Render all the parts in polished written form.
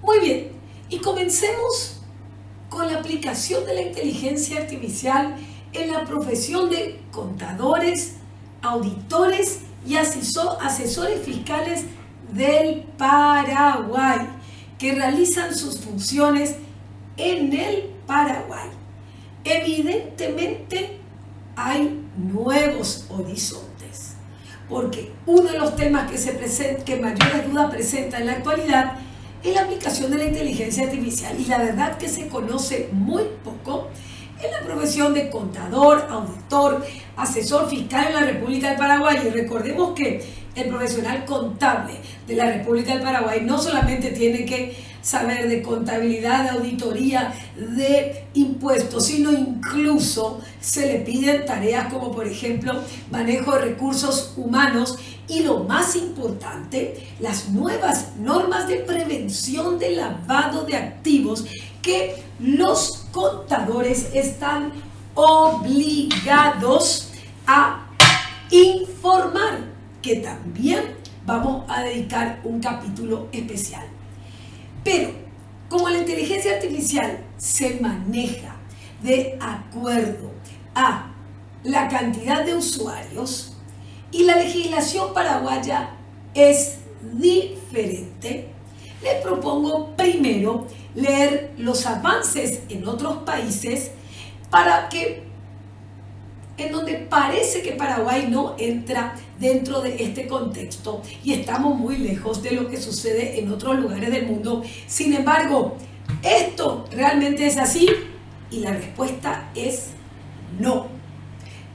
Muy bien, y comencemos con la aplicación de la inteligencia artificial en la profesión de contadores, auditores y asesores fiscales del Paraguay, que realizan sus funciones en el Paraguay. Evidentemente hay nuevos horizontes, porque uno de los temas que mayores dudas presenta en la actualidad es la aplicación de la inteligencia artificial, y la verdad que se conoce muy poco en la profesión de contador, auditor, asesor fiscal en la República del Paraguay. Y recordemos que el profesional contable de la República del Paraguay no solamente tiene que saber de contabilidad, de auditoría, de impuestos, sino incluso se le piden tareas como, por ejemplo, manejo de recursos humanos y, lo más importante, las nuevas normas de prevención del lavado de activos que los contadores están obligados a informar, que también vamos a dedicar un capítulo especial. Pero como la inteligencia artificial se maneja de acuerdo a la cantidad de usuarios y la legislación paraguaya es diferente, les propongo primero leer los avances en otros países en donde parece que Paraguay no entra dentro de este contexto y estamos muy lejos de lo que sucede en otros lugares del mundo. Sin embargo, ¿esto realmente es así? Y la respuesta es no.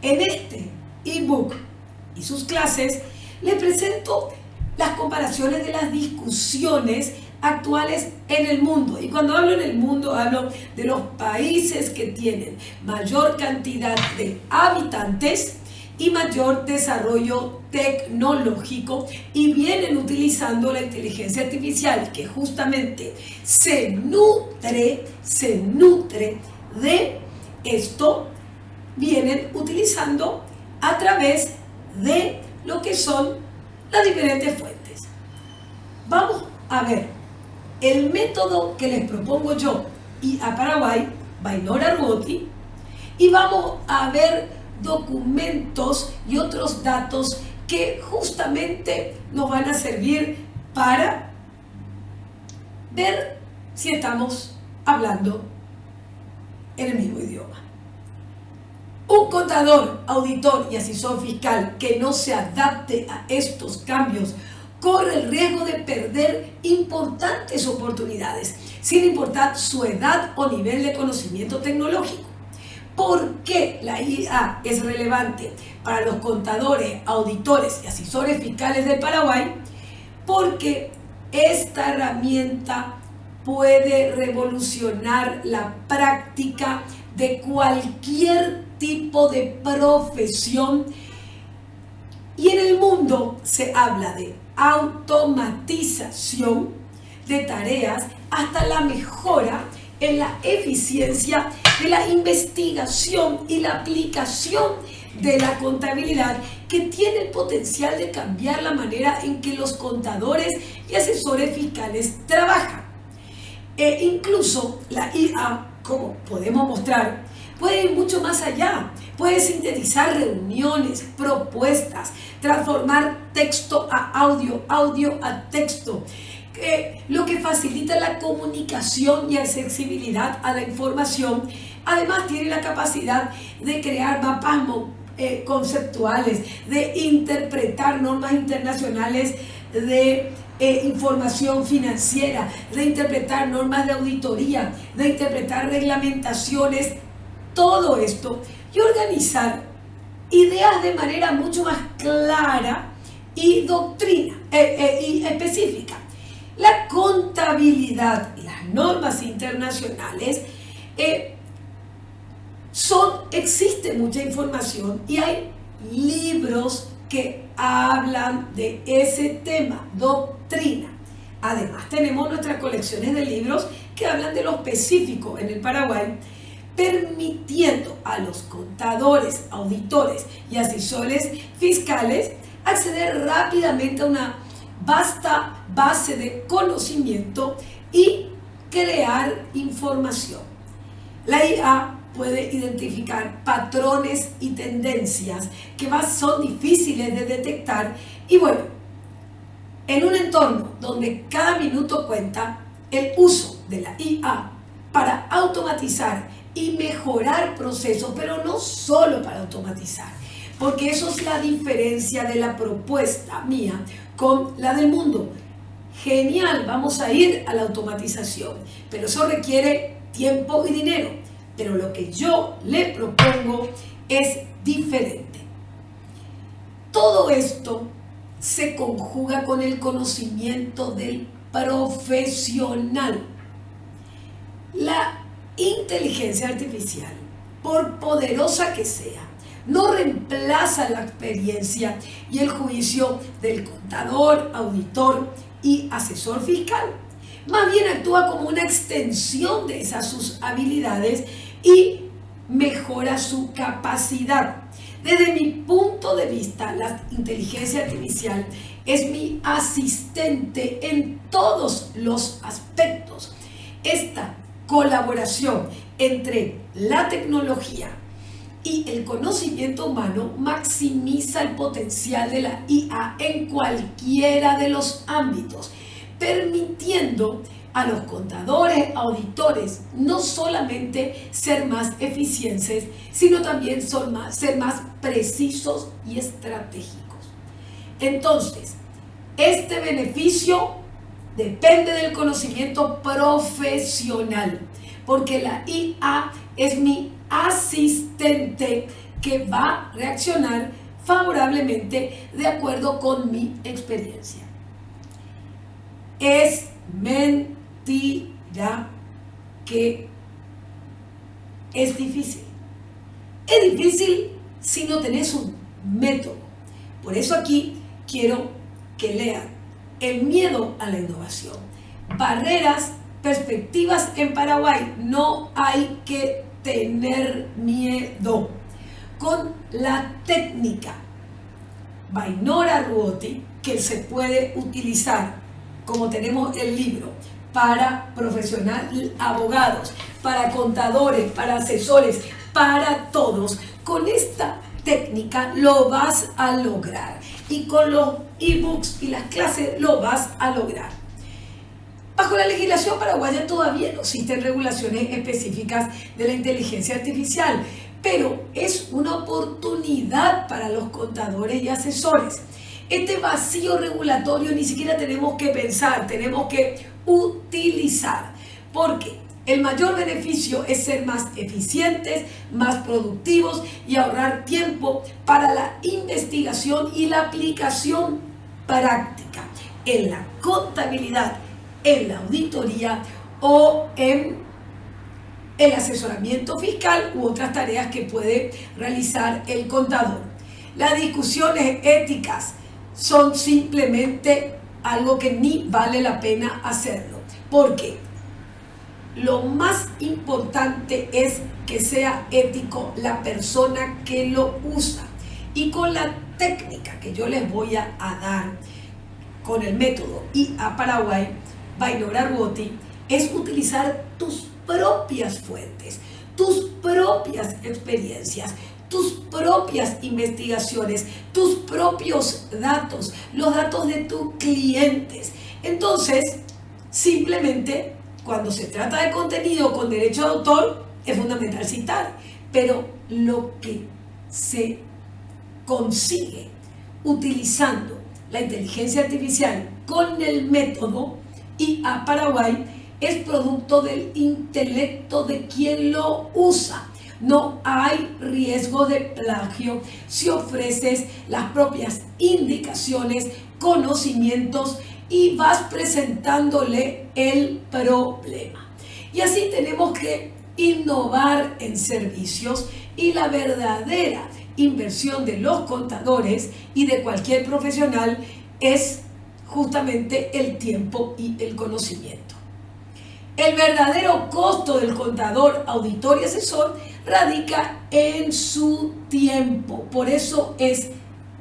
En este ebook y sus clases les presento las comparaciones de las discusiones actuales en el mundo. Y cuando hablo en el mundo, hablo de los países que tienen mayor cantidad de habitantes y mayor desarrollo tecnológico y vienen utilizando la inteligencia artificial, que justamente se nutre de esto. Vienen utilizando a través de lo que son las diferentes fuentes. Vamos a ver el método que les propongo yo y a Paraguay, Bainora Ruoti, y vamos a ver documentos y otros datos que justamente nos van a servir para ver si estamos hablando en el mismo idioma. Un contador, auditor y asesor fiscal que no se adapte a estos cambios corre el riesgo de perder importantes oportunidades, sin importar su edad o nivel de conocimiento tecnológico. ¿Por qué la IA es relevante para los contadores, auditores y asesores fiscales del Paraguay? Porque esta herramienta puede revolucionar la práctica de cualquier tipo de profesión, y en el mundo se habla de automatización de tareas hasta la mejora en la eficiencia de la investigación y la aplicación de la contabilidad, que tiene el potencial de cambiar la manera en que los contadores y asesores fiscales trabajan. Incluso la IA, como podemos mostrar, puede ir mucho más allá. Puede sintetizar reuniones, propuestas, transformar texto a audio, audio a texto, lo que facilita la comunicación y accesibilidad a la información. Además, tiene la capacidad de crear mapas conceptuales, de interpretar normas internacionales de información financiera, de interpretar normas de auditoría, de interpretar reglamentaciones, todo esto, y organizar ideas de manera mucho más clara y y específica. La contabilidad y las normas internacionales, existe mucha información y hay libros que hablan de ese tema, doctrina. Además, tenemos nuestras colecciones de libros que hablan de lo específico en el Paraguay, permitiendo a los contadores, auditores y asesores fiscales acceder rápidamente a una vasta base de conocimiento y crear información. La IA puede identificar patrones y tendencias que son difíciles de detectar y bueno, en un entorno donde cada minuto cuenta, el uso de la IA para automatizar y mejorar procesos, pero no solo para automatizar, porque eso es la diferencia de la propuesta mía con la del mundo. Genial, vamos a ir a la automatización, pero eso requiere tiempo y dinero. Pero lo que yo le propongo es diferente. Todo esto se conjuga con el conocimiento del profesional. La inteligencia artificial, por poderosa que sea, no reemplaza la experiencia y el juicio del contador, auditor y asesor fiscal. Más bien actúa como una extensión de sus habilidades y mejora su capacidad. Desde mi punto de vista, la inteligencia artificial es mi asistente en todos los aspectos. Esta colaboración entre la tecnología y el conocimiento humano maximiza el potencial de la IA en cualquiera de los ámbitos, permitiendo a los contadores, auditores, no solamente ser más eficientes, sino también ser más precisos y estratégicos. Entonces, este beneficio depende del conocimiento profesional, porque la IA es mi asistente que va a reaccionar favorablemente de acuerdo con mi experiencia. Es mentira que es difícil. Es difícil si no tenés un método. Por eso aquí quiero que lean El miedo a la innovación. Barreras, perspectivas en Paraguay. No hay que tener miedo. Con la técnica Vainora Ruoti, que se puede utilizar, como tenemos el libro, para profesionales, abogados, para contadores, para asesores, para todos. Con esta técnica lo vas a lograr y con los ebooks y las clases lo vas a lograr. Bajo la legislación paraguaya todavía no existen regulaciones específicas de la inteligencia artificial, pero es una oportunidad para los contadores y asesores. Este vacío regulatorio ni siquiera tenemos que pensar, tenemos que utilizar, porque el mayor beneficio es ser más eficientes, más productivos y ahorrar tiempo para la investigación y la aplicación práctica en la contabilidad, en la auditoría o en el asesoramiento fiscal u otras tareas que puede realizar el contador. Las discusiones éticas son simplemente algo que ni vale la pena hacerlo, porque lo más importante es que sea ético la persona que lo usa. Y con la técnica que yo les voy a dar, con el método IA Paraguay, Vainora Ruoti, es utilizar tus propias fuentes, tus propias experiencias, tus propias investigaciones, tus propios datos, los datos de tus clientes. Entonces, simplemente, cuando se trata de contenido con derecho de autor, es fundamental citar, pero lo que se consigue utilizando la inteligencia artificial con el método IA Paraguay es producto del intelecto de quien lo usa. No hay riesgo de plagio si ofreces las propias indicaciones, conocimientos y vas presentándole el problema. Y así tenemos que innovar en servicios, y la verdadera inversión de los contadores y de cualquier profesional es justamente el tiempo y el conocimiento. El verdadero costo del contador, auditor y asesor radica en su tiempo. Por eso es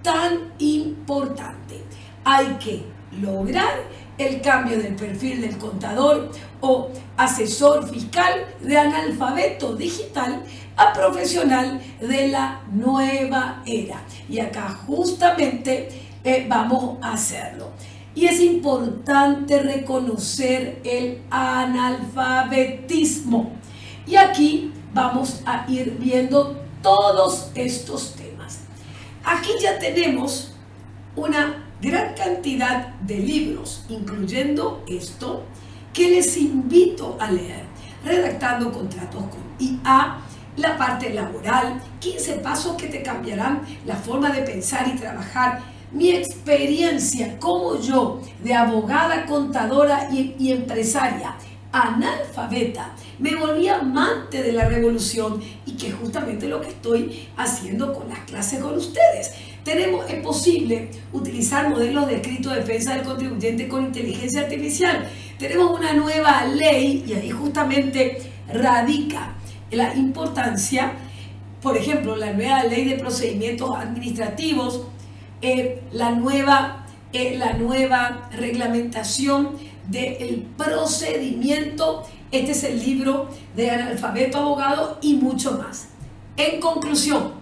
tan importante. Hay que lograr el cambio del perfil del contador o asesor fiscal de analfabeto digital a profesional de la nueva era. Y acá justamente vamos a hacerlo. Y es importante reconocer el analfabetismo. Y aquí vamos a ir viendo todos estos temas. Aquí ya tenemos una gran cantidad de libros, incluyendo esto, que les invito a leer. Redactando contratos con IA, la parte laboral, 15 pasos que te cambiarán la forma de pensar y trabajar. Mi experiencia como yo, de abogada, contadora y empresaria, analfabeta, me volví amante de la revolución y que es justamente lo que estoy haciendo con las clases con ustedes. Es posible utilizar modelos de escrito de defensa del contribuyente con inteligencia artificial. Tenemos una nueva ley y ahí justamente radica la importancia, por ejemplo, la nueva ley de procedimientos administrativos, la nueva reglamentación del procedimiento. Este es el libro de Analfabeto Abogado y mucho más. En conclusión,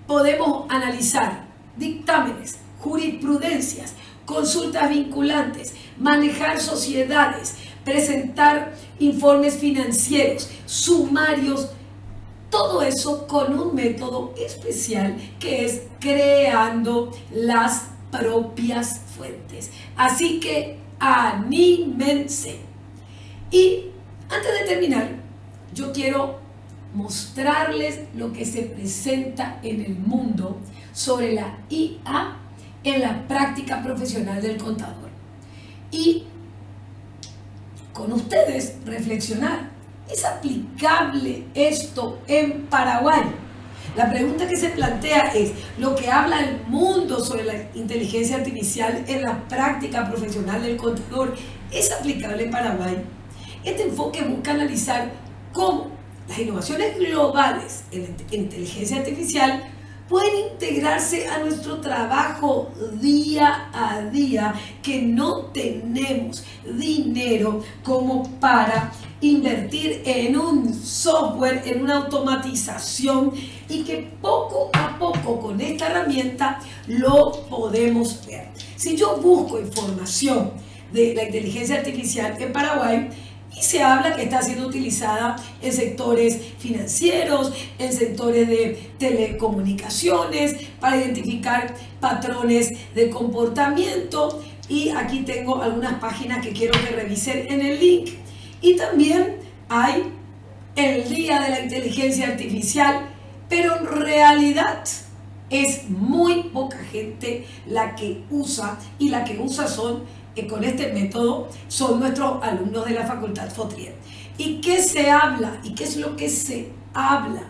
podemos analizar dictámenes, jurisprudencias, consultas vinculantes, manejar sociedades, presentar informes financieros, sumarios, todo eso con un método especial que es creando las propias fuentes. Así que anímense. Y antes de terminar, yo quiero mostrarles lo que se presenta en el mundo sobre la IA en la práctica profesional del contador. Y con ustedes reflexionar, ¿es aplicable esto en Paraguay? La pregunta que se plantea es, ¿lo que habla el mundo sobre la inteligencia artificial en la práctica profesional del contador es aplicable en Paraguay? Este enfoque busca analizar cómo las innovaciones globales en inteligencia artificial pueden integrarse a nuestro trabajo día a día, que no tenemos dinero como para invertir en un software, en una automatización, y que poco a poco con esta herramienta lo podemos ver. Si yo busco información de la inteligencia artificial en Paraguay, y se habla que está siendo utilizada en sectores financieros, en sectores de telecomunicaciones, para identificar patrones de comportamiento. Y aquí tengo algunas páginas que quiero que revisen en el link. Y también hay el Día de la Inteligencia Artificial, pero en realidad es muy poca gente la que usa, y la que usa con este método son nuestros alumnos de la Facultad FOTRIER. ¿Y qué se habla? ¿Y qué es lo que se habla?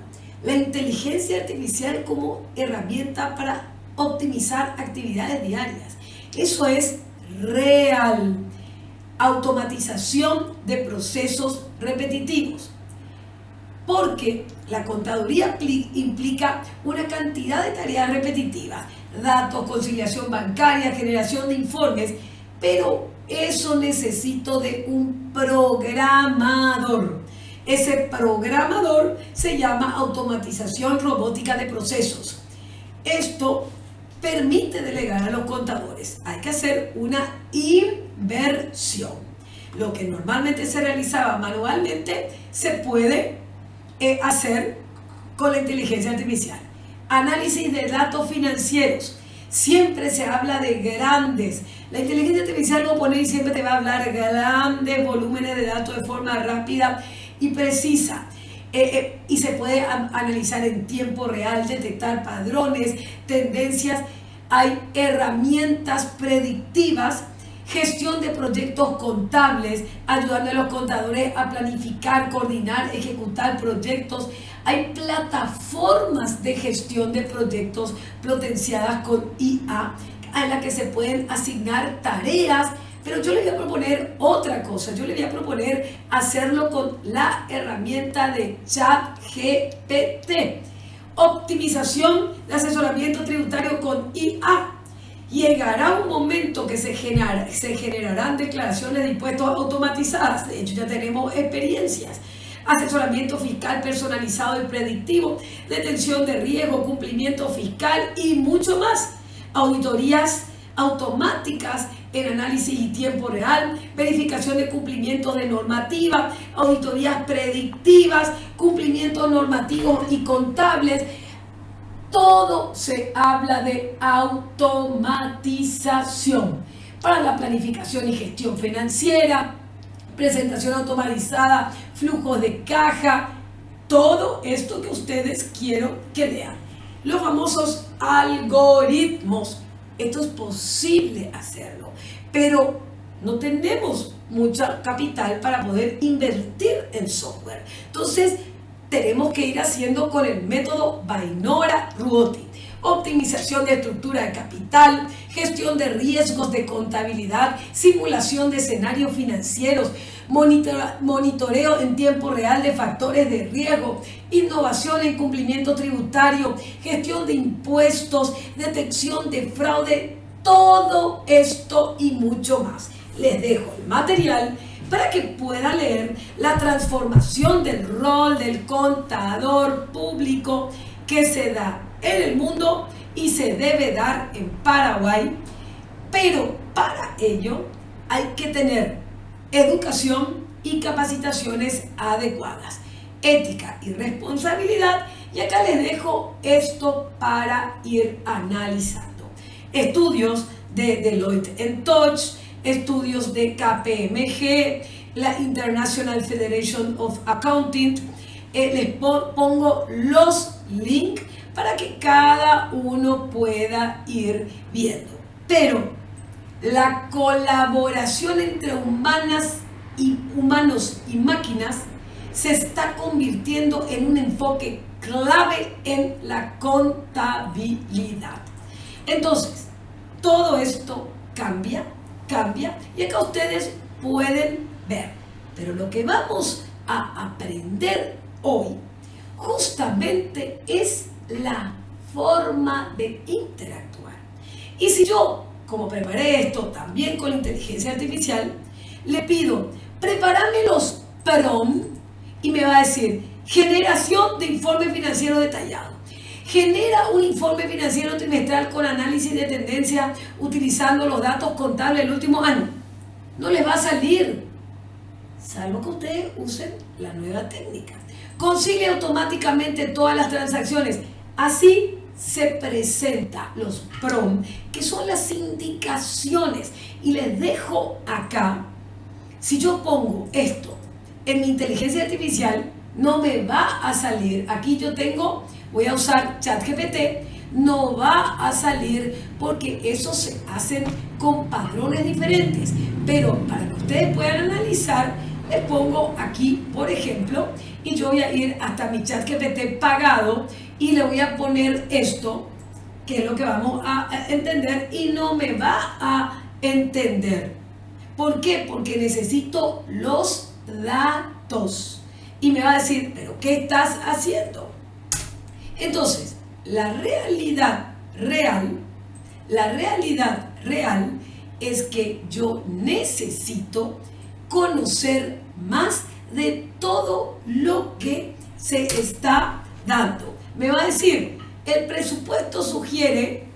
La inteligencia artificial como herramienta para optimizar actividades diarias. Eso es real. Automatización de procesos repetitivos. Porque la contaduría implica una cantidad de tareas repetitivas, datos, conciliación bancaria, generación de informes, pero eso necesito de un programador. Ese programador se llama automatización robótica de procesos. Esto permite delegar a los contadores. Hay que hacer una inversión. Lo que normalmente se realizaba manualmente se puede hacer con la inteligencia artificial. Análisis de datos financieros. Siempre se habla de grandes. La inteligencia artificial, como poner, siempre te va a hablar grandes volúmenes de datos de forma rápida y precisa. Y se puede analizar en tiempo real, detectar patrones, tendencias. Hay herramientas predictivas, gestión de proyectos contables, ayudando a los contadores a planificar, coordinar, ejecutar proyectos. Hay plataformas de gestión de proyectos potenciadas con IA en las que se pueden asignar tareas, pero yo les voy a proponer otra cosa. Yo les voy a proponer hacerlo con la herramienta de ChatGPT. Optimización de asesoramiento tributario con IA. Llegará un momento que se generarán declaraciones de impuestos automatizadas. De hecho, ya tenemos experiencias. Asesoramiento fiscal personalizado y predictivo, detención de riesgo, cumplimiento fiscal y mucho más. Auditorías automáticas en análisis y tiempo real, verificación de cumplimientos de normativa, auditorías predictivas, cumplimientos normativos y contables. Todo se habla de automatización para la planificación y gestión financiera, presentación automatizada, flujos de caja, todo esto que ustedes quiero que lean. Los famosos algoritmos. Esto es posible hacerlo, pero no tenemos mucha capital para poder invertir en software. Entonces, tenemos que ir haciendo con el método Vainora-Ruotti. Optimización de estructura de capital, gestión de riesgos de contabilidad, simulación de escenarios financieros, monitoreo en tiempo real de factores de riesgo, innovación en cumplimiento tributario, gestión de impuestos, detección de fraude, todo esto y mucho más. Les dejo el material para que pueda leer la transformación del rol del contador público que se da en el mundo y se debe dar en Paraguay, pero para ello hay que tener educación y capacitaciones adecuadas, ética y responsabilidad, y acá les dejo esto para ir analizando. Estudios de Deloitte & Touch, estudios de KPMG, la International Federation of Accounting. Les pongo los links para que cada uno pueda ir viendo. Pero la colaboración entre humanos y máquinas se está convirtiendo en un enfoque clave en la contabilidad. Entonces, todo esto cambia, y acá ustedes pueden ver. Pero lo que vamos a aprender hoy justamente es la forma de interactuar. Y si yo, como preparé esto también con inteligencia artificial, le pido, prepárame los PROM, y me va a decir, generación de informe financiero detallado. Genera un informe financiero trimestral con análisis de tendencia utilizando los datos contables del último año. No les va a salir, salvo que ustedes usen la nueva técnica. Concilia automáticamente todas las transacciones. Así se presentan los PROM, que son las indicaciones. Y les dejo acá, si yo pongo esto en mi inteligencia artificial, no me va a salir. Aquí yo tengo, voy a usar ChatGPT, no va a salir porque eso se hacen con patrones diferentes. Pero para que ustedes puedan analizar, les pongo aquí, por ejemplo, y yo voy a ir hasta mi ChatGPT pagado y le voy a poner esto, que es lo que vamos a entender, y no me va a entender. ¿Por qué? Porque necesito los datos. Y me va a decir, ¿pero qué estás haciendo? Entonces, la realidad real es que yo necesito conocer más de todo lo que se está dando. Me va a decir, el presupuesto sugiere,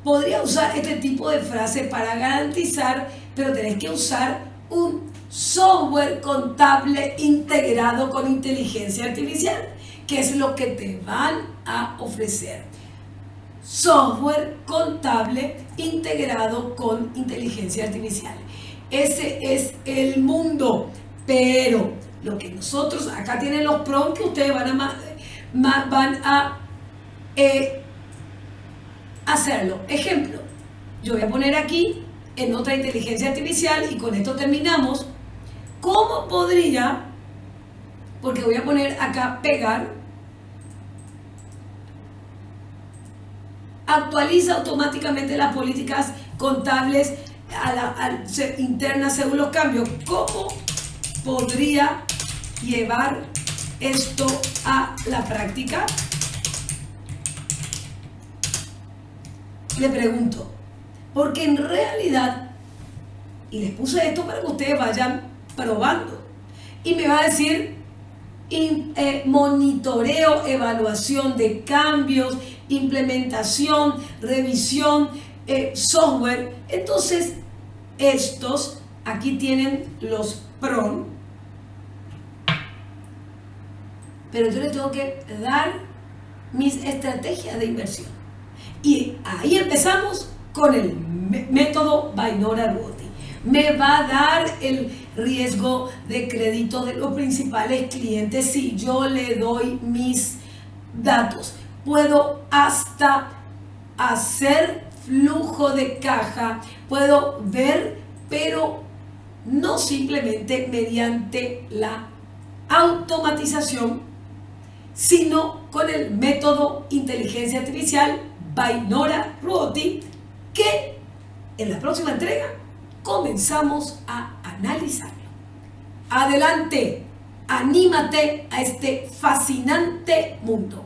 podría usar este tipo de frase para garantizar, pero tenés que usar un software contable integrado con inteligencia artificial, que es lo que te van a ofrecer. Software contable integrado con inteligencia artificial. Ese es el mundo. Pero lo que nosotros, acá tienen los prompts que ustedes van a hacerlo. Ejemplo, yo voy a poner aquí en otra inteligencia artificial y con esto terminamos. ¿Cómo podría? Porque voy a poner acá pegar. Actualiza automáticamente las políticas contables internas según los cambios. ¿Cómo podría llevar esto a la práctica? Le pregunto, Porque en realidad, y les puse esto para que ustedes vayan probando, y me va a decir monitoreo, evaluación de cambios, implementación, revisión, software. Entonces, estos, aquí tienen los PRON, pero yo les tengo que dar mis estrategias de inversión. Y ahí empezamos con el método Vaynora-Ruotti. Me va a dar el riesgo de crédito de los principales clientes si yo le doy mis datos. Puedo hasta hacer flujo de caja, puedo ver, pero no simplemente mediante la automatización, sino con el método inteligencia artificial Vaynora-Ruotti, que en la próxima entrega comenzamos a analizarlo. Adelante, anímate a este fascinante mundo.